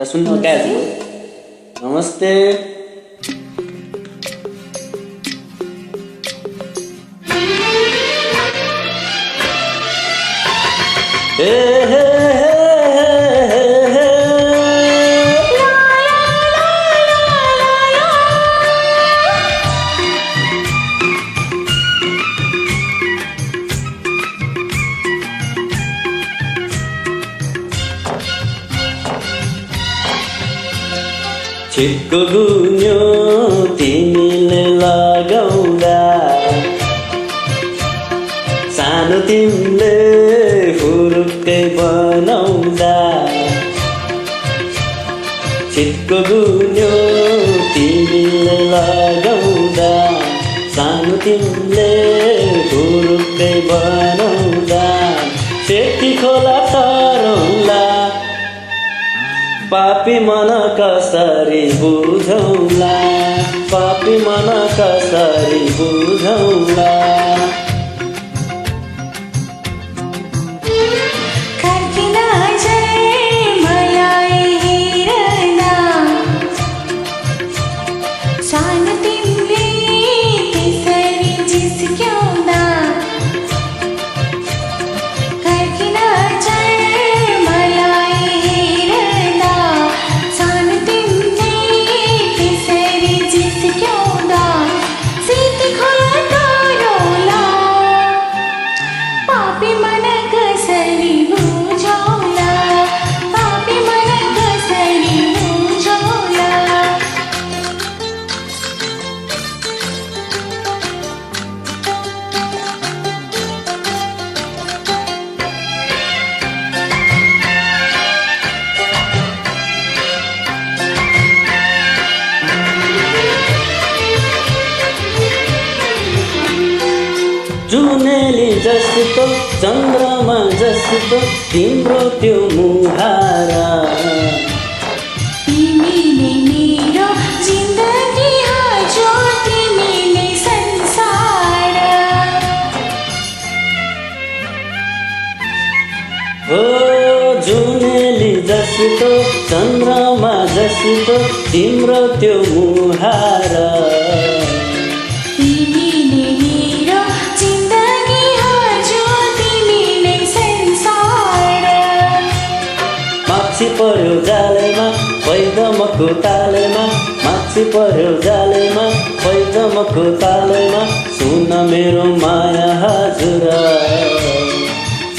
सुन्न क्या नमस्ते छिटको गुन्यो तिमीले लगाउँदा सानो तिमीले फुरुक्कै बनाउँदा छिटको गुन्यो तिमीले लगाउँदा सानो तिमीले फुरुक्कै बनाउँदा सेती खोला तरौला पापी मन कसरी बुझौला पापी मन कसरी बुझौला जुनेली जस्तो चन्द्रमा जस्तो तिम्रो त्यो मुहारा तिमीले मेरो जिन्दगी हाजो तिमीले संसार हो जुनेली जस्तो चन्द्रमा जस्तो तिम्रो त्यो मुहारा माछी पर्यो जालेमा पैदमको तालेमा माछी पर्यो जालेमा पैदमको तालेमा सुन मेरो माया हजुर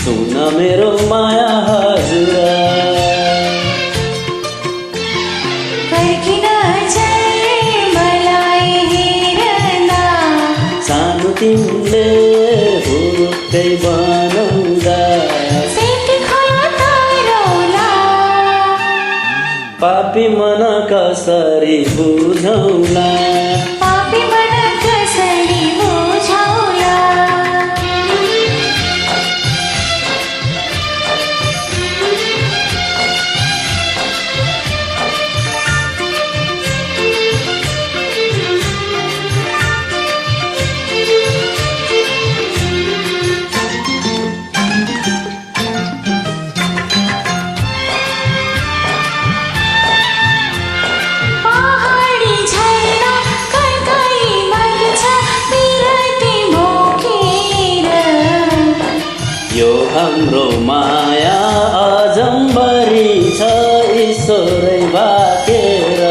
सुन मेरो माया हजुर सानो तिमीले हुरुक्कै बनाउँदा पापी मन कसरी बुझौला पापी मन कसरी बुझौला यो हाम्रो माया अजम्बरी छ ईश्वरै बाकेर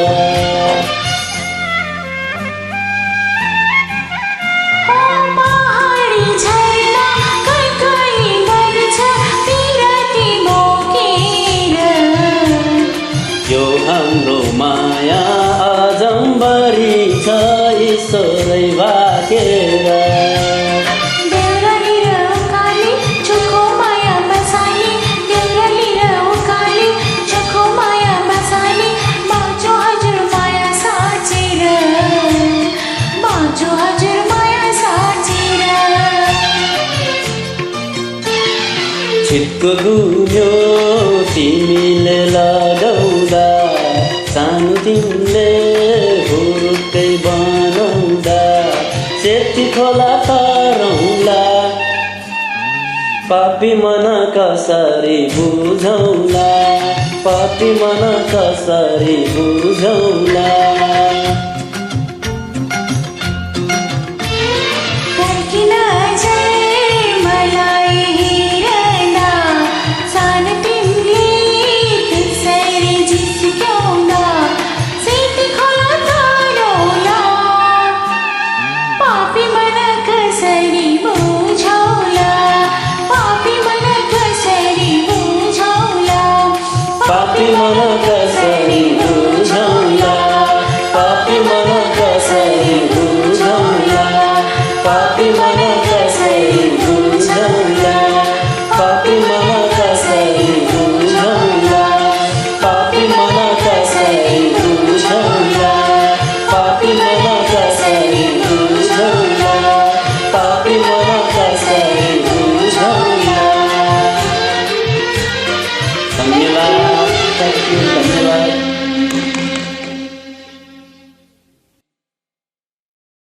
यो हाम्रो माया अजम्बरी छ ईश्वरै बाकेर छिटको गुन्यो तिमीले लगाउँदा सानो तिमीले हुरुक्कै बनाउँदा सेती खोला तरौला पापी मन कसरी बुझौला पापी मन कसरी बुझौला फर्किन जाए मलाई हेर्दा सान तिमीले त्यसरी जिस्क्याउँदा सेती खोला तरोला पापी मन कसरी बुझौला पापी मन कसरी बुझौला पापी मन कसरी